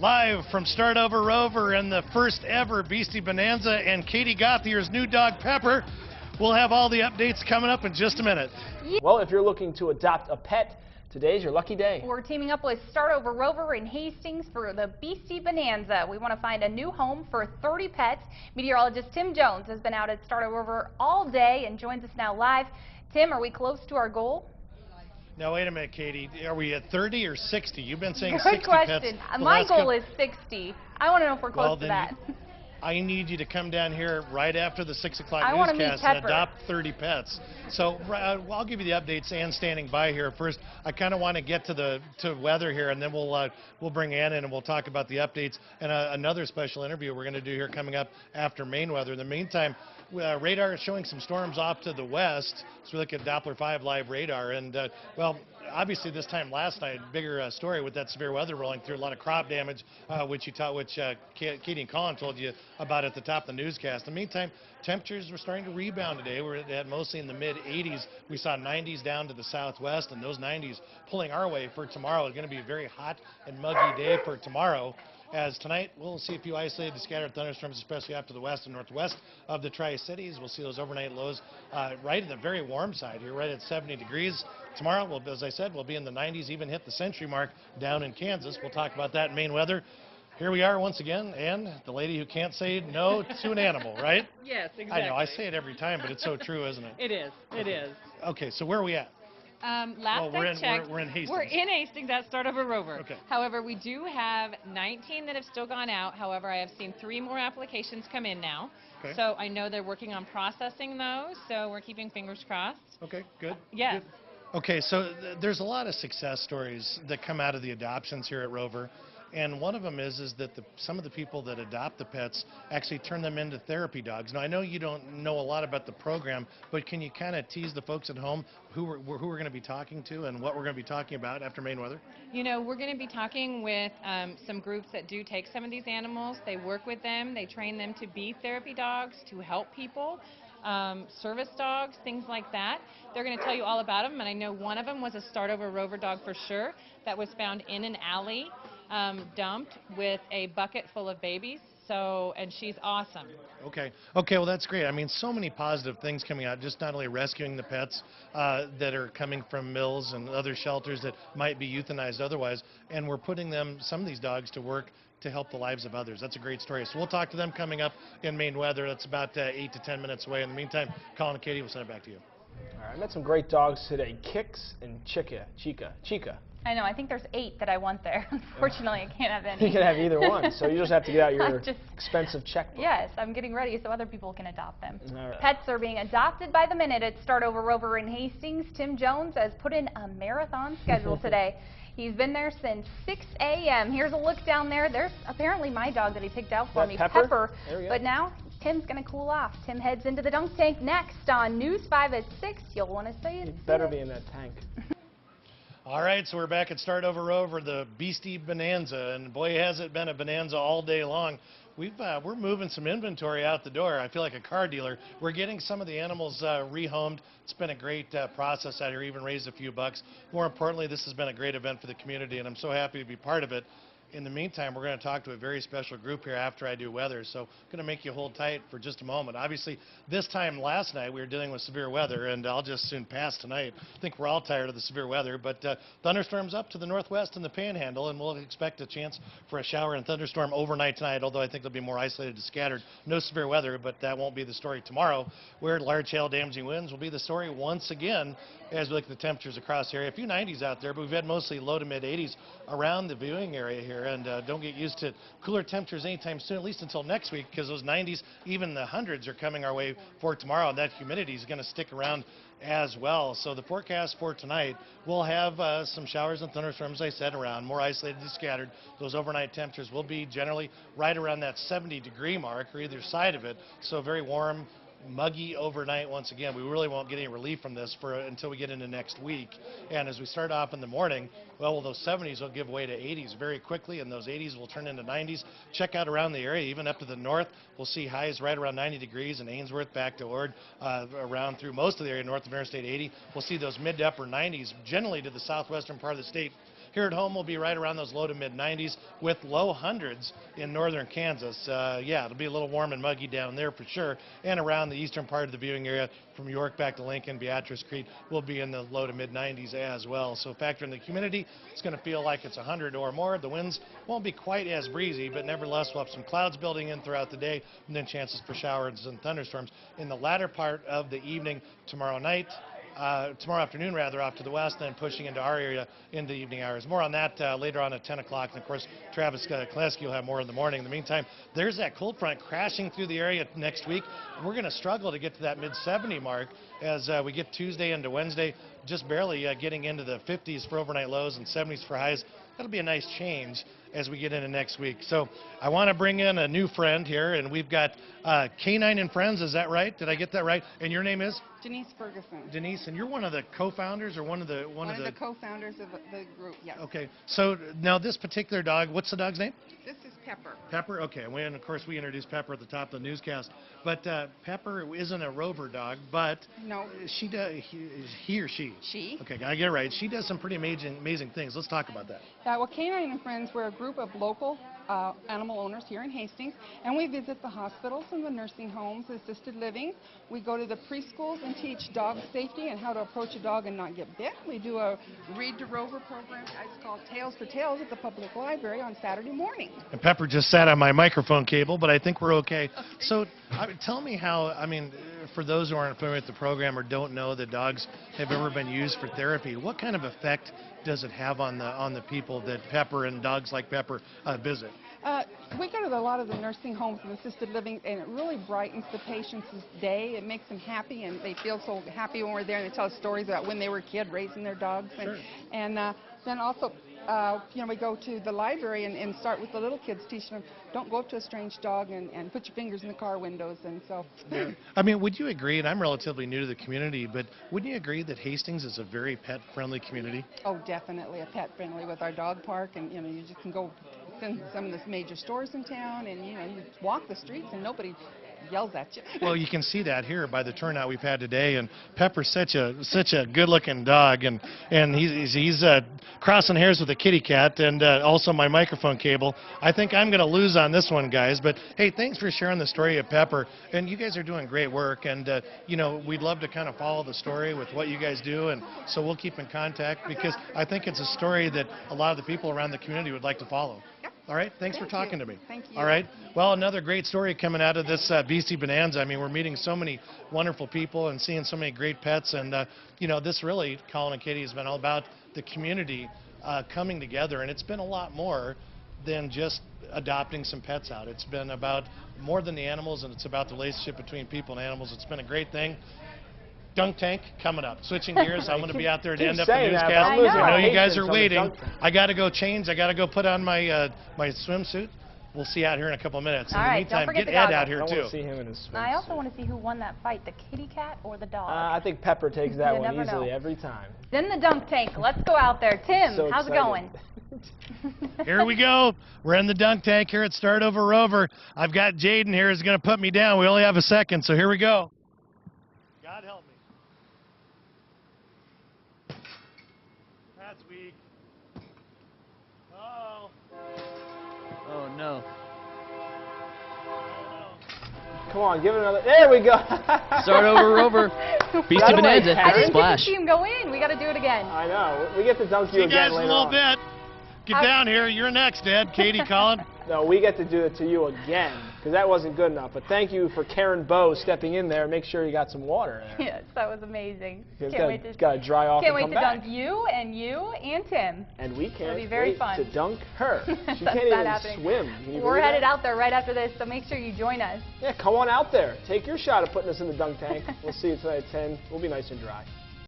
Live from Start Over Rover and the first ever Beastie Bonanza and Katie Gauthier's new dog Pepper. We'll have all the updates coming up in just a minute. Well, if you're looking to adopt a pet, today's your lucky day. We're teaming up with Start Over Rover in Hastings for the Beastie Bonanza. We want to find a new home for 30 pets. Meteorologist Tim Jones has been out at Start Over Rover all day and joins us now live. Tim, are we close to our goal? Now, wait a minute, Katie. Are we at 30 or 60? You've been saying Good 60 question. pets. My goal is 60. I want to know if we're close to that. I need you to come down here right after the 6 o'clock newscast and adopt 30 pets. So I'll give you the updates. Ann standing by here. First, I kind of want to get to weather here, and then we'll bring Ann in and we'll talk about the updates and another special interview we're going to do here coming up after Maine weather. In the meantime, radar is showing some storms off to the west. So we look at Doppler 5 live radar, and well, obviously this time last night, bigger story with that severe weather rolling through, a lot of crop damage, which Katie and Colin told you about at the top of the newscast. In the meantime, temperatures were starting to rebound today. We're at mostly in the mid-80s. We saw 90s down to the southwest, and those 90s pulling our way for tomorrow. It's going to be a very hot and muggy day for tomorrow. As tonight, we'll see a few isolated scattered thunderstorms, especially after the west and northwest of the Tri-Cities. We'll see those overnight lows right in the very warm side here, right at 70 degrees. Tomorrow, as I said, we'll be in the 90s, even hit the century mark down in Kansas. We'll talk about that in Maine weather. Here we are once again, and the lady who can't say no to an animal, right? Yes, exactly. I know, I say it every time, but it's so true, isn't it? It is, it is. Okay, so where are we at? Last I checked, we're in Hastings. We're in Hastings at Start Over Rover. Okay. However, we do have 19 that have still gone out. However, I have seen 3 more applications come in now. Okay. So I know they're working on processing those, so we're keeping fingers crossed. Okay, good. Yes. Good. Okay, so there's a lot of success stories that come out of the adoptions here at Rover. And one of them is that some of the people that adopt the pets actually turn them into therapy dogs. Now, I know you don't know a lot about the program, but can you kind of tease the folks at home who we're going to be talking to and what we're going to be talking about after Maine weather? You know, we're going to be talking with some groups that do take some of these animals. They work with them. They train them to be therapy dogs, to help people. Service dogs, things like that. They're going to tell you all about them, and I know one of them was a Start Over Rover dog for sure that was found in an alley, dumped with a bucket full of babies. So, and she's awesome. Okay, well that's great. I mean, so many positive things coming out, just not only rescuing the pets that are coming from mills and other shelters that might be euthanized otherwise, and we're putting some of these dogs to work to help the lives of others. That's a great story. So we'll talk to them coming up in Maine weather. That's about 8 to 10 minutes away. In the meantime, Colin and Katie, we'll send it back to you. All right, I met some great dogs today. Kix and Chica. I know. I think there's 8 that I want there. Unfortunately, I can't have any. You can have either one, so you just have to get out your expensive checkbook. Yes, I'm getting ready so other people can adopt them. Right. Pets are being adopted by the minute at Start Over Rover in Hastings. Tim Jones has put in a marathon schedule today. He's been there since 6 a.m. Here's a look down there. There's apparently my dog that he picked out for me, Pepper. But now Tim's going to cool off. Tim heads into the dunk tank next on News 5 at 6. You'll want to see it. You better be in that tank. All right, so we're back at Start Over Rover, the Beastie Bonanza, and boy, has it been a bonanza all day long. We're moving some inventory out the door. I feel like a car dealer. We're getting some of the animals rehomed. It's been a great process out here, even raised a few bucks. More importantly, this has been a great event for the community, and I'm so happy to be part of it. In the meantime, we're going to talk to a very special group here after I do weather, so I'm going to make you hold tight for just a moment. Obviously, this time last night we were dealing with severe weather, and I'll just soon pass tonight. I think we're all tired of the severe weather, but thunderstorms up to the northwest and the panhandle, and we'll expect a chance for a shower and thunderstorm overnight tonight, although I think they'll be more isolated and scattered. No severe weather, but that won't be the story tomorrow, where large hail damaging winds will be the story once again as we look at the temperatures across the area. A few 90s out there, but we've had mostly low to mid 80s around the viewing area here, and don't get used to cooler temperatures anytime soon, at least until next week, because those 90s, even the hundreds are coming our way for tomorrow, and that humidity is going to stick around as well. So the forecast for tonight, we'll have some showers and thunderstorms, as I said, around, more isolated and scattered. Those overnight temperatures will be generally right around that 70-degree mark or either side of it, so very warm, muggy overnight once again. We really won't get any relief from this until we get into next week. And as we start off in the morning, well, those 70s will give way to 80s very quickly, and those 80s will turn into 90s. Check out around the area, even up to the north, we'll see highs right around 90 degrees in Ainsworth, back to Ord, around through most of the area north of Interstate 80. We'll see those mid to upper 90s, generally to the southwestern part of the state, Here at home, we'll be right around those low to mid 90s with low hundreds in northern Kansas. Yeah, it'll be a little warm and muggy down there for sure. And around the eastern part of the viewing area from York back to Lincoln, Beatrice Creek, will be in the low to mid 90s as well. So factor in the humidity, it's going to feel like it's 100 or more. The winds won't be quite as breezy, but nevertheless, we'll have some clouds building in throughout the day, and then chances for showers and thunderstorms in the latter part of the evening tomorrow night. Tomorrow afternoon, rather, off to the west, then pushing into our area into the evening hours. More on that later on at 10 o'clock. And, of course, Travis Kleski will have more in the morning. In the meantime, there's that cold front crashing through the area next week. We're going to struggle to get to that mid-70 mark as we get Tuesday into Wednesday, just barely getting into the 50s for overnight lows and 70s for highs. That'll be a nice change as we get into next week. So I want to bring in a new friend here, and we've got K9 and Friends. Is that right? Did I get that right? And your name is? Denise Ferguson. Denise, and you're one of the co-founders or one of the co-founders of the group, yes. Okay. So now this particular dog, what's the dog's name? This is Pepper. Pepper, okay. And of course we introduced Pepper at the top of the newscast. But Pepper isn't a rover dog, but No. she does. He or she? She. Okay, I get it right. She does some pretty amazing things. Let's talk about that. Well, K9 and Friends, we're a group of local animal owners here in Hastings, and we visit the hospitals and the nursing homes, assisted living. We go to the preschools and teach dog safety and how to approach a dog and not get bit. We do a Read to Rover program. It's called Tales for Tales at the public library on Saturday morning. And Pepper just sat on my microphone cable, but I think we're okay. So tell me how, I mean, for those who aren't familiar with the program or don't know that dogs have ever been used for therapy, what kind of effect does it have on the people that Pepper and dogs like Pepper visit? We go to a lot of the nursing homes and assisted living, and it really brightens the patient's day. It makes them happy, and they feel so happy when we're there, and they tell us stories about when they were a kid raising their dogs. Sure. And then also, we go to the library and start with the little kids, teaching them, don't go up to a strange dog and put your fingers in the car windows. And so. Yeah. I mean, would you agree, and I'm relatively new to the community, but wouldn't you agree that Hastings is a very pet-friendly community? Oh, definitely a pet-friendly with our dog park, and you just can go in some of the major stores in town, and you walk the streets and nobody yells at you. Well, you can see that here by the turnout we've had today, and Pepper's such a good-looking dog, and he's crossing hairs with a kitty cat, and also my microphone cable. I think I'm going to lose on this one, guys. But hey, thanks for sharing the story of Pepper, and you guys are doing great work, and we'd love to kind of follow the story with what you guys do, and so we'll keep in contact because I think it's a story that a lot of the people around the community would like to follow. All right, thanks for talking to me. Thank you. All right, well, another great story coming out of this Beastie Bonanza. I mean, we're meeting so many wonderful people and seeing so many great pets, and this really, Colin and Katie, has been all about the community coming together, and it's been a lot more than just adopting some pets out. It's been about more than the animals, and it's about the relationship between people and animals. It's been a great thing. Dunk tank coming up. Switching gears, I'm going to be out there to end up the newscast. I know you guys are waiting. I got to go change. I got to go put on my my swimsuit. We'll see out here in a couple of minutes. In the meantime, get Ed out here too. I want to see him in his swimsuit. I also want to see who won that fight, the kitty cat or the dog. I think Pepper takes that one never easily know. every time. Then the dunk tank. Let's go out there. Tim, So how's it excited. going? Here we go. We're in the dunk tank here at Start Over Rover. I've got Jaden here who's going to put me down. We only have a second, so here we go. God help me. That's weak. Uh-oh. Oh no. Come on, give it another. There we go. Start over, Rover. Beastie By the way, Bonanza. Karen- I didn't get Splash. to see him go in. We got to do it again. I know. We get to dunk you See you again guys in a later little on. bit. Get down here. You're next, Ed. Katie, Colin. No, we get to do it to you again because that wasn't good enough. But thank you for Karen Bowe stepping in there. Make sure you got some water there. Yes, that was amazing. It's Can't wait to got to dry off Can't and wait come to back. dunk you and Tim. And we can't be very wait fun. to dunk her. She That's can't not even happening. swim. Can you We're believe headed that? out there right after this, so make sure you join us. Yeah, come on out there. Take your shot at putting us in the dunk tank. We'll see you tonight at 10. We'll be nice and dry.